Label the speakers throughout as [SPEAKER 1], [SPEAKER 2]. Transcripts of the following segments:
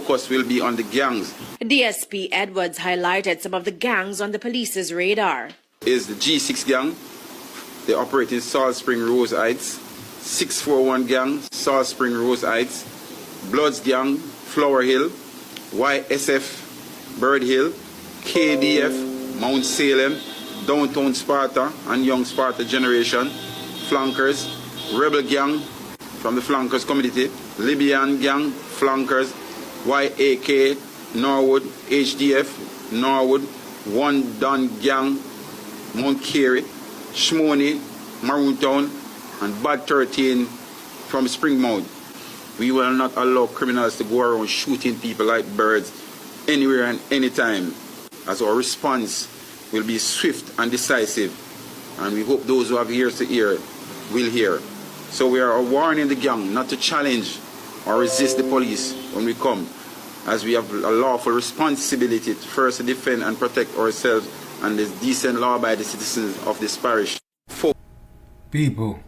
[SPEAKER 1] focus will be on the gangs.
[SPEAKER 2] DSP Edwards highlighted some of the gangs on the police's radar.
[SPEAKER 1] Is the G6 gang. They operate in Salt Spring Rose Heights. 641 gang, Salt Spring Rose Heights. Bloods gang, Flower Hill. YSF, Bird Hill. KDF, Mount Salem. Downtown Sparta and Young Sparta Generation. Flankers. Rebel gang from the Flankers community. Libyan gang, Flankers. YAK, Norwood. HDF, Norwood. One Don gang, Mount Carey. Shmoney, Maroontown, and Bad 13 from Springmount. We will not allow criminals to go around shooting people like birds anywhere and anytime, as our response will be swift and decisive, and we hope those who have ears to hear will hear. So we are warning the gang not to challenge or resist the police when we come, as we have a lawful responsibility to first defend and protect ourselves and the decent law-abiding citizens of this parish.
[SPEAKER 3] People,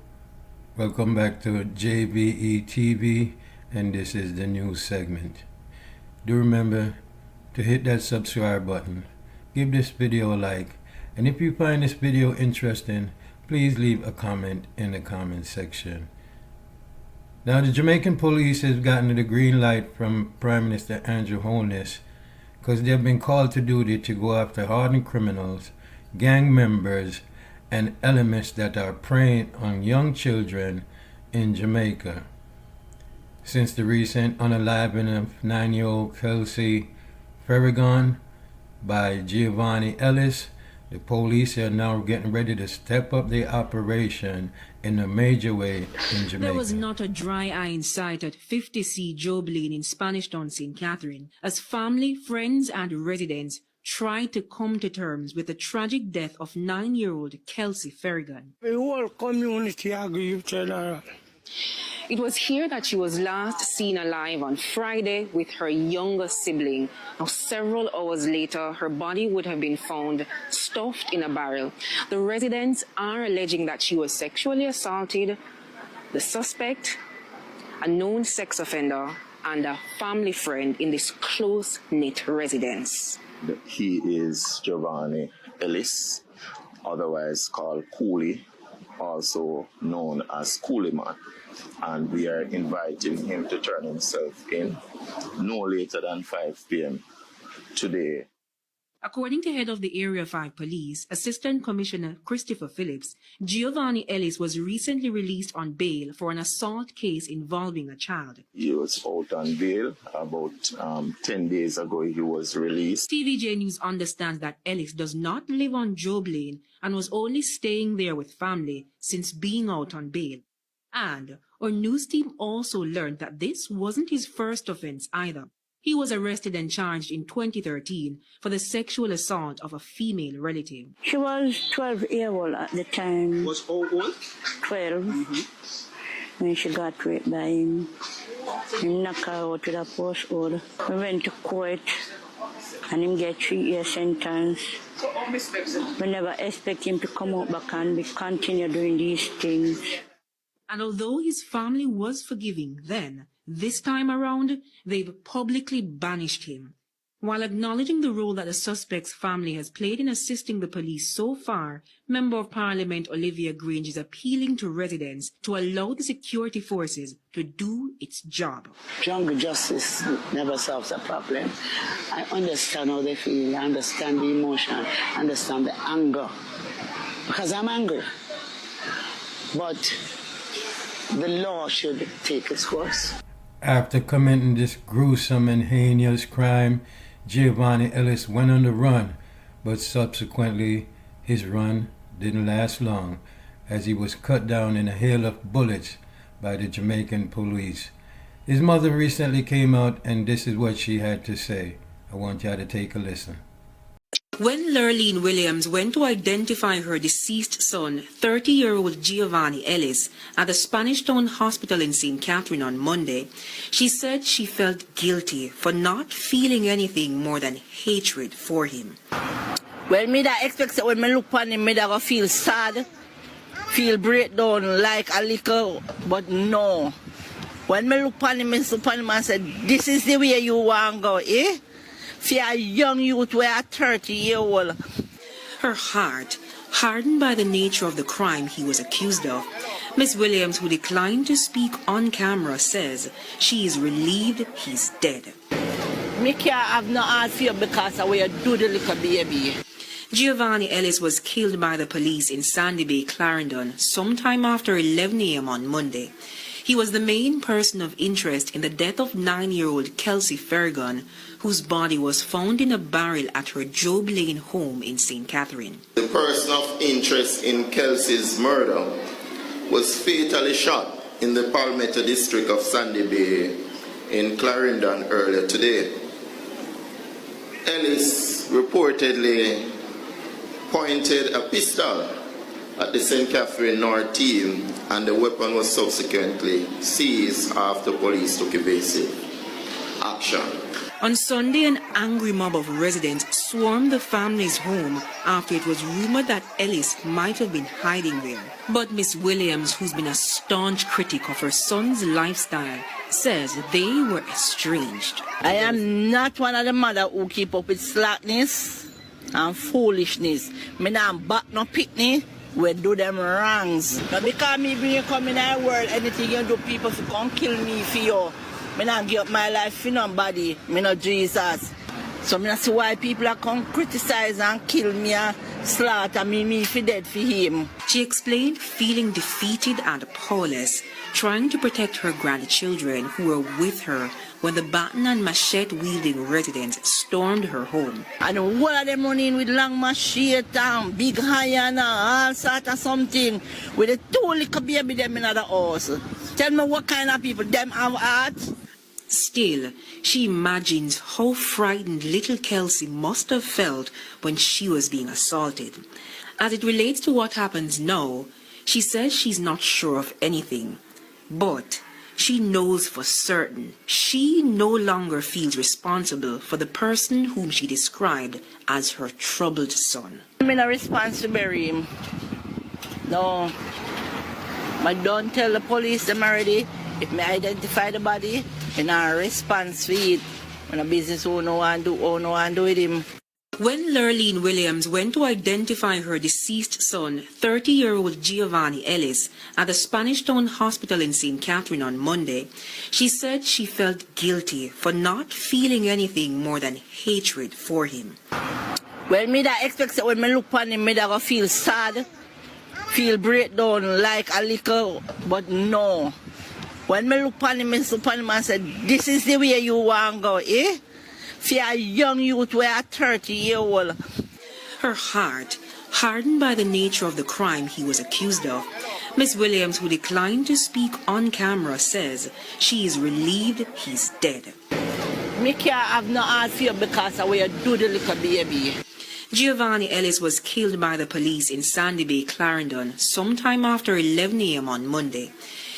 [SPEAKER 3] welcome back to JVE TV, and this is the news segment. Do remember to hit that subscribe button, give this video a like, and if you find this video interesting, please leave a comment in the comment section. Now, the Jamaican police has gotten the green light from Prime Minister Andrew Holness, because they've been called to duty to go after hardened criminals, gang members, and elements that are preying on young children in Jamaica. Since the recent unaliving of 9-year-old Kelsey Farragon by Giovani Ellis, the police are now getting ready to step up their operation in a major way in Jamaica.
[SPEAKER 4] There was not a dry eye in sight at 50C Job Lane in Spanish Town, St. Catherine, as family, friends, and residents tried to come to terms with the tragic death of 9-year-old Kelsey Farragon.
[SPEAKER 5] The whole community aggrieved general.
[SPEAKER 4] It was here that she was last seen alive on Friday with her younger sibling. Now, several hours later, her body would have been found stuffed in a barrel. The residents are alleging that she was sexually assaulted. The suspect, a known sex offender, and a family friend in this close-knit residence.
[SPEAKER 6] He is Giovani Ellis, otherwise called Coolie, also known as Coolie Man. And we are inviting him to turn himself in no later than 5 p.m. today.
[SPEAKER 4] According to head of the Area 5 Police, Assistant Commissioner Christopher Phillips, Giovani Ellis was recently released on bail for an assault case involving a child.
[SPEAKER 6] He was out on bail. About 10 days ago, he was released.
[SPEAKER 4] TVJ News understands that Ellis does not live on Job Lane and was only staying there with family since being out on bail. And our news team also learned that this wasn't his first offense either. He was arrested and charged in 2013 for the sexual assault of a female relative.
[SPEAKER 5] She was 12 years old at the time.
[SPEAKER 1] Was how old?
[SPEAKER 5] 12. When she got raped by him. He knocked her out with a post order. We went to court and him get 3-year sentence. We never expect him to come out back and continue doing these things.
[SPEAKER 4] And although his family was forgiving then, this time around, they've publicly banished him. While acknowledging the role that the suspect's family has played in assisting the police so far, Member of Parliament Olivia Grange is appealing to residents to allow the security forces to do its job.
[SPEAKER 7] Jungle justice never solves a problem. I understand how they feel, I understand the emotion, I understand the anger, because I'm angry. But the law should take its course.
[SPEAKER 3] After committing this gruesome and heinous crime, Giovani Ellis went on the run, but subsequently his run didn't last long, as he was cut down in a hail of bullets by the Jamaican police. His mother recently came out, and this is what she had to say. I want y'all to take a listen.
[SPEAKER 4] When Lurleen Williams went to identify her deceased son, 30-year-old Giovani Ellis, at the Spanish Town Hospital in St. Catherine on Monday, she said she felt guilty for not feeling anything more than hatred for him.
[SPEAKER 7] Well, me that expect that when me look on him, me that go feel sad, feel breakdown like a little, but no.
[SPEAKER 5] When me look upon him and said, this is the way you want to go, eh? For a young youth who are 30-year-old.
[SPEAKER 4] Her heart hardened by the nature of the crime he was accused of. Miss Williams, who declined to speak on camera, says she is relieved he's dead.
[SPEAKER 5] Me can't have no hard fear because of where you do the little baby.
[SPEAKER 4] Giovani Ellis was killed by the police in Sandy Bay, Clarendon, sometime after 11 a.m. on Monday. He was the main person of interest in the death of 9-year-old Kelsey Fergun, whose body was found in a barrel at her Job Lane home in St. Catherine.
[SPEAKER 6] The person of interest in Kelsey's murder was fatally shot in the Palmetto district of Sandy Bay in Clarendon earlier today. Ellis reportedly pointed a pistol at the St. Catherine North team, and the weapon was subsequently seized after police took evasive action.
[SPEAKER 4] On Sunday, an angry mob of residents swarmed the family's home after it was rumored that Ellis might have been hiding there. But Miss Williams, who's been a staunch critic of her son's lifestyle, says they were estranged.
[SPEAKER 5] I am not one of the mother who keep up with slackness and foolishness. Me not back no pitney. We do them wrongs. But because me bring you come in our world, anything you do, people to come kill me for you. Me not give up my life for nobody. Me not Jesus. So me not see why people are come criticize and kill me and slaughter me for dead for him.
[SPEAKER 4] She explained feeling defeated and powerless, trying to protect her grandchildren who were with her when the baton and machete-wielding residents stormed her home.
[SPEAKER 5] And one of them running with long machete and big iron and all sort of something with a 2 little baby them in the house. Tell me what kind of people them have heart?
[SPEAKER 4] Still, she imagines how frightened little Kelsey must have felt when she was being assaulted. As it relates to what happens now, she says she's not sure of anything, but she knows for certain she no longer feels responsible for the person whom she described as her troubled son.
[SPEAKER 5] I'm not responsible to bury him. No. I don't tell the police them already. If I identify the body, I'm not responsible for it. When a business owner want to do with him.
[SPEAKER 4] When Lurleen Williams went to identify her deceased son, 30-year-old Giovani Ellis, at the Spanish Town Hospital in St. Catherine on Monday, she said she felt guilty for not feeling anything more than hatred for him.
[SPEAKER 5] Well, me that expect that when me look on him, me that go feel sad, feel breakdown like a little, but no. When me look on him and said, this is the way you want to go, eh? For a young youth who are 30-year-old.
[SPEAKER 4] Her heart hardened by the nature of the crime he was accused of. Miss Williams, who declined to speak on camera, says she is relieved he's dead.
[SPEAKER 5] Me can't have no hard fear because of where you do the little baby.
[SPEAKER 4] Giovani Ellis was killed by the police in Sandy Bay, Clarendon, sometime after 11 a.m. on Monday.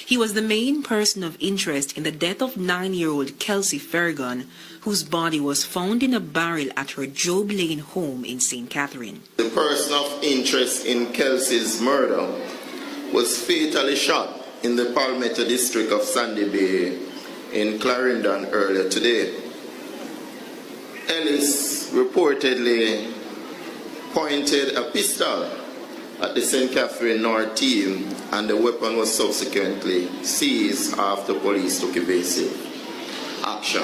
[SPEAKER 4] He was the main person of interest in the death of 9-year-old Kelsey Fergun, whose body was found in a barrel at her Job Lane home in St. Catherine.
[SPEAKER 6] The person of interest in Kelsey's murder was fatally shot in the Palmetto district of Sandy Bay in Clarendon earlier today. Ellis reportedly pointed a pistol at the St. Catherine North team, and the weapon was subsequently seized after police took evasive action.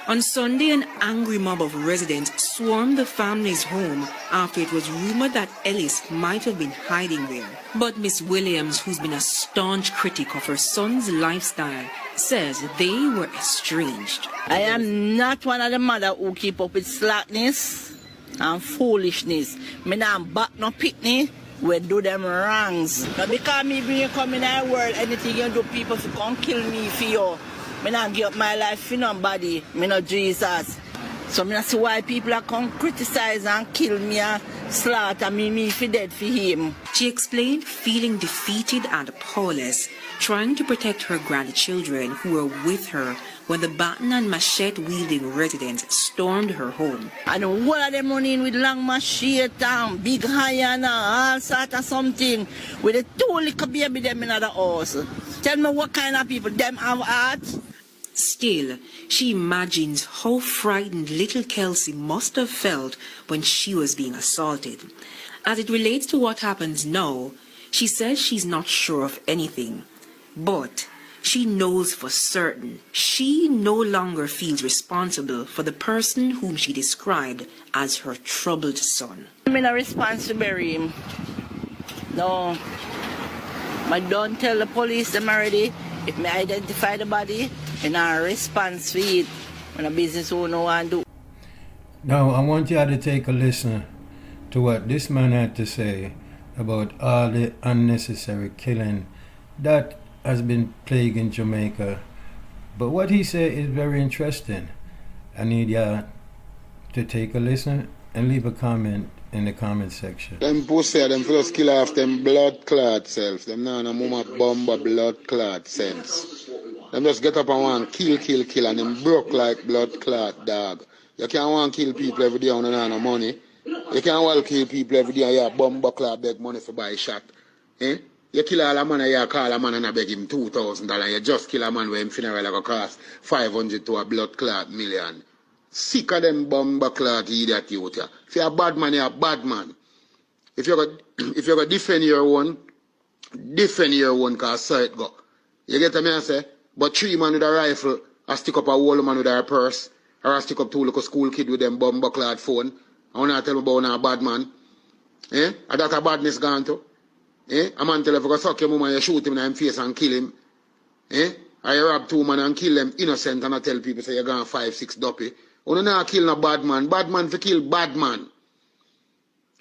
[SPEAKER 4] On Sunday, an angry mob of residents swarmed the family's home after it was rumored that Ellis might have been hiding there. But Miss Williams, who's been a staunch critic of her son's lifestyle, says they were estranged.
[SPEAKER 5] I am not one of the mother who keep up with slackness and foolishness. Me not back no pitney. We do them wrongs. But because me bring you come in our world, anything you do, people to come kill me for you. Me not give up my life for nobody. Me not Jesus. So me not see why people are come criticize and kill me and slaughter me for dead for him.
[SPEAKER 8] She explained feeling defeated and powerless, trying to protect her grandchildren who were with her when the baton and machete-wielding residents stormed her home.
[SPEAKER 5] And all of them running with long machete and big iron and all sort of something with a 2 little baby them in the house. Tell me what kind of people them have heart?
[SPEAKER 8] Still, she imagines how frightened little Kelsey must have felt when she was being assaulted. As it relates to what happens now, she says she's not sure of anything. But she knows for certain she no longer feels responsible for the person whom she described as her troubled son.
[SPEAKER 5] I'm in a response to bury him. No. I don't tell the police them already. If me identify the body, in a response for it. When a business owner want to do.
[SPEAKER 3] Now, I want you to take a listen to what this man had to say about all the unnecessary killing that has been plaguing Jamaica. But what he said is very interesting. I need you to take a listen and leave a comment in the comment section.
[SPEAKER 9] Them pussy, them first kill off them blood clot self. Them now no mama bomba blood clot sense. Them just get up and want kill and them broke like blood clot dog. You can't want kill people every day and no money. You can't well kill people every day and you bomba clot beg money for buy shot. Eh? You kill all a man and you call a man and beg him $2,000. You just kill a man where him funeral like cost 500 to a blood clot million. Sick of them bomba clot idiot youth. If you're a bad man, you're a bad man. If you're going to defend your own cause so it go. You get what I say? But 3 man with a rifle, I stick up a whole man with a purse, or I stick up 2 little school kid with them bomba clot phone. I want to tell me about a bad man. Eh? And that a badness gone to. Eh? A man tell you if you go suck your mama, you shoot him in the face and kill him. Eh? Or you rob 2 man and kill them innocent and I tell people say you're going 5-6 dopey. You not kill no bad man. Bad man for kill bad man.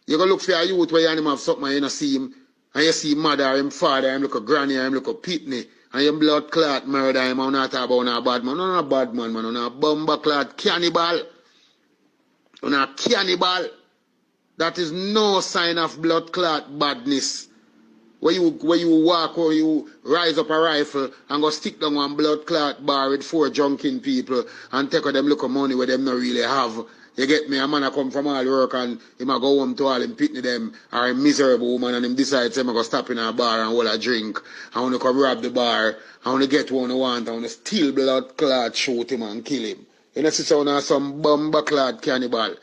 [SPEAKER 9] You go look for a youth where you have something and you don't see him. And you see him mother, him father, him look a granny, him look a pitney. And you blood clot murder him. I'm not talking about no bad man. No bad man, man. No bomba clot cannibal. No cannibal. That is no sign of blood clot badness. Where you walk or you rise up a rifle and go stick down one blood clot bar with 4 drunken people and take them look of money where them not really have. You get me? A man a come from all work and him a go home to all him pitney them or a miserable woman and him decides him a go stop in a bar and hold a drink. I want to come rob the bar. I want to get what I want. I want to steal blood clot, shoot him and kill him. You know, see some bomba clot cannibal.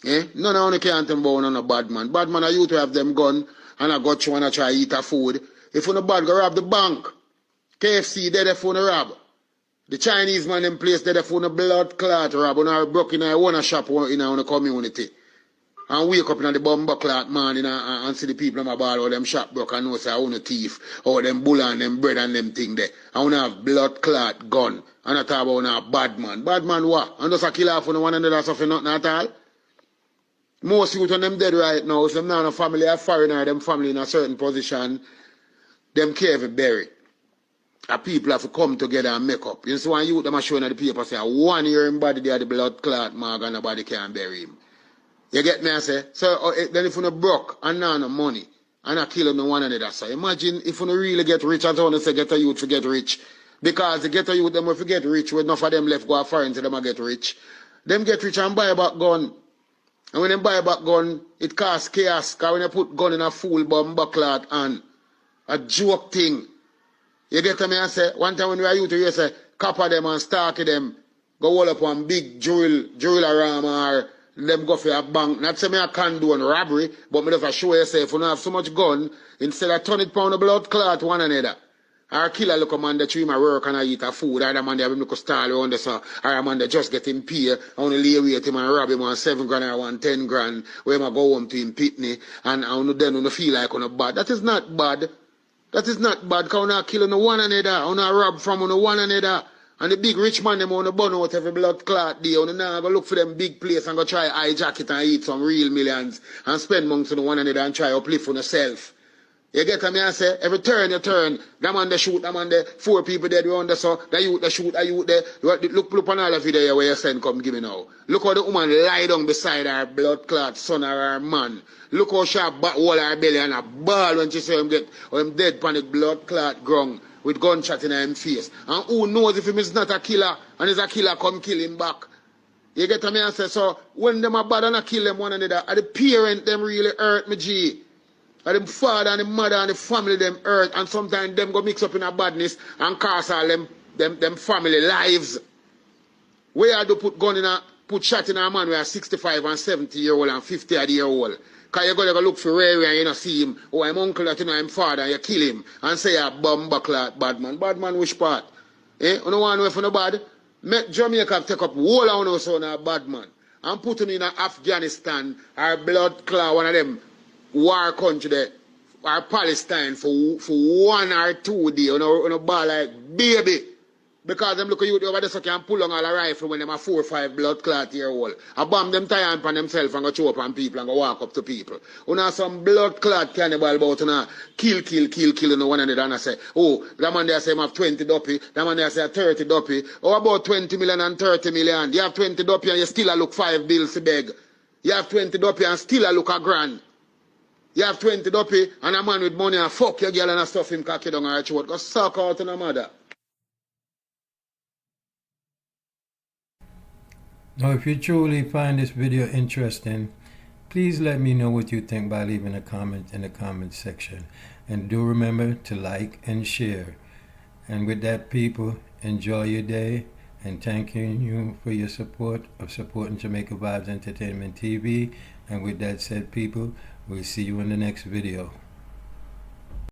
[SPEAKER 9] Eh? None of them can't tell about no bad man. Bad man are you to have them gun. And I got you and try eat a food. If you're not bad, go rob the bank. KFC, they're for the rob. The Chinese man in place, they're for the blood clot rob. And I broke in a one shop in a community. And wake up in the bomber clot man and see the people in my bar, all them shop broke and know say I own a thief. Or them bull and them bread and them thing there. I want to have blood clot gun. And I talk about a bad man. Bad man what? And just a kill off on the one another something nothing at all. Most youth on them dead right now, if them not a family are foreigner, them family in a certain position, them care if bury. And people have to come together and make up. You see one youth them are showing at the paper say 1 year in body they are the blood clot mark and nobody can bury him. You get me I say? So then if you no broke and not no money and I kill them one another. So imagine if you no really get rich, as I want to say get a youth to get rich. Because the get a youth them if you get rich, with enough of them left go foreign to them and get rich. Them get rich and buy a back gun. And when they buy a back gun, it costs chaos. Because when they put gun in a full bomba clot and a joke thing. You get me I say? One time when we were youth, you say, copper them and stalk them, go all up on big drill around or them go for a bank. Not say me I can't do a robbery, but me just show yourself, if you don't have so much gun, instead of turn it pound of blood clot one another. Or kill a look man that you work and I eat a food, or the man that have him look a stall around the sun, or a man that just get him pay, I want to lay away him and rob him on 7 grand or 10 grand, where I go home to him pitney, and I want then I feel like on a bad. That is not bad. That is not bad, because I want to kill on one another, I want to rob from on one another. And the big rich man, them want to burn out every blood clot day, and now go look for them big place and go try hijack it and eat some real millions, and spend months on one another and try uplift on yourself. You get me, I say, every turn you turn, that man they shoot, that man they 4 people dead around there, so the youth they shoot, the youth there. Look on all the video where you send come give me now. Look how the woman lie down beside her blood clot son or her man. Look how she back wall her belly and a ball when she say him dead panic blood clot ground with gunshot in her face. And who knows if him is not a killer and is a killer come kill him back. You get me, I say, so when them are bad and a kill them one another, are the parent them really hurt me, G. And the father and the mother and the family them hurt, and sometimes them go mix up in a badness and cause all them family lives. Where you do put shot in a man who are 65 and 70-year-old and 50-year-old. Because you go look for Ray and you don't see him, or I'm uncle that you know him father, and you kill him and say you're a bomb buckler, bad man. Bad man which part? Eh? You don't want to know if you're bad? Make Jamaica take up whole of us on a bad man and put him in Afghanistan or blood clot, one of them war country there, or Palestine for 1 or 2 days on a ball like baby. Because them look at you over there so can pull on all a rifle when them are 4 or 5 blood clot year old. A bomb them tie on themselves and go chew up on people and go walk up to people. Una some blood clot cannibal about una kill one another and I say, oh, that man there say him have 20 duppy, that man there say 30 duppy. Oh, about 20 million and 30 million. You have 20 duppy and you still a look 5 bills to beg. You have 20 duppy and still a look a grand. You have 20 duppy and a man with money and fuck your girl and stuff him cocky down her throat. Go suck out on a mother.
[SPEAKER 3] Now, if you truly find this video interesting, please let me know what you think by leaving a comment in the comment section. And do remember to like and share. And with that, people, enjoy your day. And thanking you for your support of supporting Jamaica Vibes Entertainment TV. And with that said, people, we'll see you in the next video.